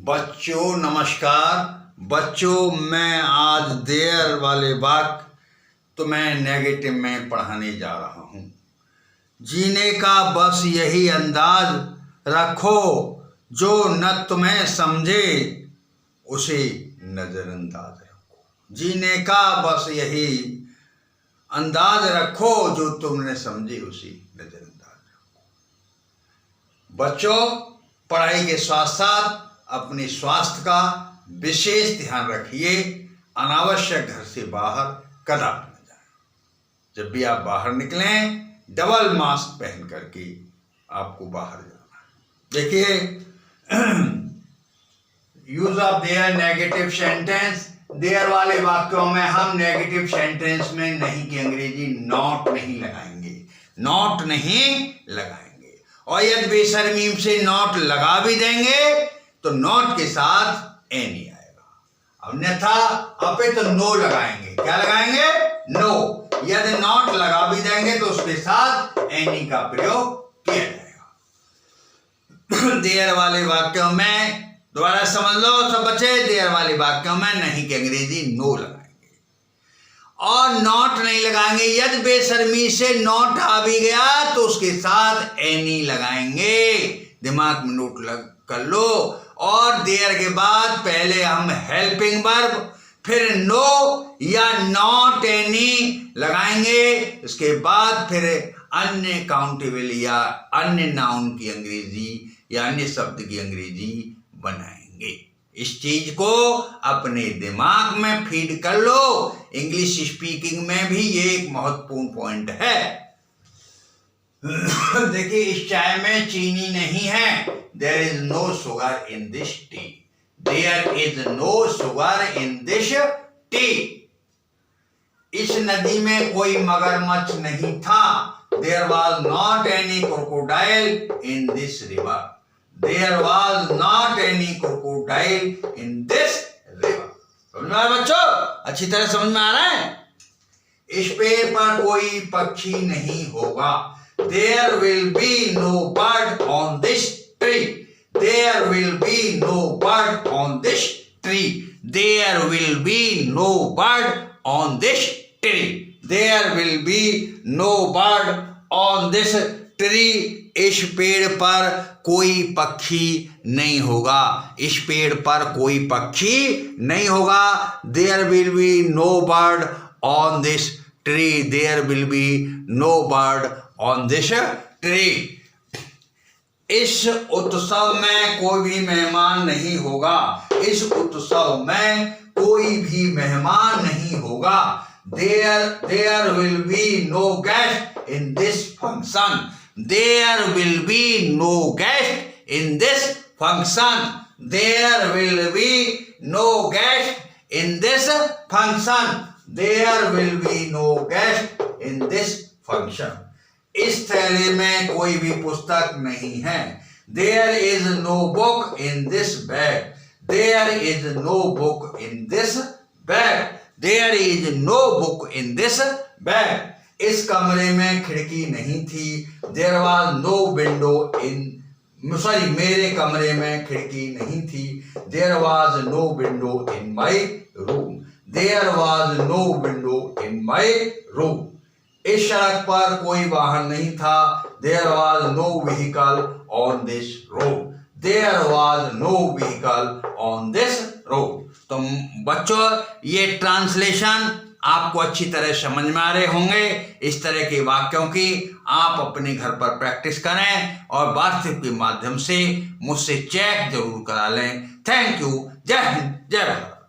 बच्चों नमस्कार। बच्चों मैं आज देयर वाले वाक्य तुम्हें नेगेटिव में पढ़ाने जा रहा हूँ। जीने का बस यही अंदाज रखो, जो न तुम्हें समझे उसे नज़रअंदाज रखो। जीने का बस यही अंदाज रखो, जो तुमने समझे उसे नज़रअंदाज रखो। बच्चों पढ़ाई के साथ साथ अपने स्वास्थ्य का विशेष ध्यान रखिए। अनावश्यक घर से बाहर कदापि न जाएं। जब भी आप बाहर निकलें डबल मास्क पहन करके आपको बाहर जाना है। देखिए use of there negative sentence. There वाले वाक्यों में हम नेगेटिव सेंटेंस में नहीं की अंग्रेजी नॉट नहीं लगाएंगे, नॉट नहीं लगाएंगे। और यदि बेशर्मी से नॉट लगा भी देंगे तो नॉट के साथ ए नहीं आएगा। अन्यथा अपे तो नो लगाएंगे। क्या लगाएंगे? नो। यदि नॉट लगा भी देंगे तो उसके साथ एनी का प्रयोग किया जाएगा। देयर वाले वाक्यों में दोबारा समझ लो सब बच्चे, देयर वाले वाक्यों में नहीं की अंग्रेजी नो लगाएंगे और नॉट नहीं लगाएंगे। यदि बेशर्मी से नॉट आ भी गया तो उसके साथ एनी लगाएंगे। दिमाग में नोट कर लो। और देयर के बाद पहले हम हेल्पिंग वर्ब, फिर नो या नॉट एनी लगाएंगे। इसके बाद फिर अन्य काउंटेबल या अन्य नाउन की अंग्रेजी या अन्य शब्द की अंग्रेजी बनाएंगे। इस चीज को अपने दिमाग में फीड कर लो। इंग्लिश स्पीकिंग में भी ये एक महत्वपूर्ण पॉइंट है। देखिए इस चाय में चीनी नहीं है। There is no sugar in this tea. There is no sugar in this tea. इस नदी में कोई मगरमच्छ नहीं था। There was not any crocodile in this river. There was not any crocodile in this river. समझ में आ रहा बच्चों? अच्छी तरह समझ में आ रहा है? इस पेड़ पर कोई पक्षी नहीं होगा। There will be no bird on this tree. There will be no bird on this tree. There will be no bird on this tree. There will be no bird on this tree. इस पेड़ पर कोई पक्षी नहीं होगा। इस पेड़ पर कोई पक्षी नहीं होगा। There will be no bird on this tree. There will be no bird on this tree. इस उत्सव में कोई भी मेहमान नहीं होगा। इस उत्सव में कोई भी मेहमान नहीं होगा। There will be no guest in this function. There will be no guest in this function. There will be no guest in this function. There will be no guest in this function. इस थैले में कोई भी पुस्तक नहीं है। There is no book in this bag. There is no book in this bag. There is no book in this bag. इस कमरे में खिड़की नहीं थी। There was no window in मेरे कमरे में खिड़की नहीं थी। There was no window in my room. There was no window in my room. इस सड़क पर कोई वाहन नहीं था। There was no vehicle on this road. There was no vehicle on this road. तो बच्चों ये ट्रांसलेशन आपको अच्छी तरह समझ में आ रहे होंगे। इस तरह के वाक्यों की आप अपने घर पर प्रैक्टिस करें और वास्तविक के माध्यम से मुझसे चेक जरूर करा लें। Thank you. जय हिंद, जय भारत।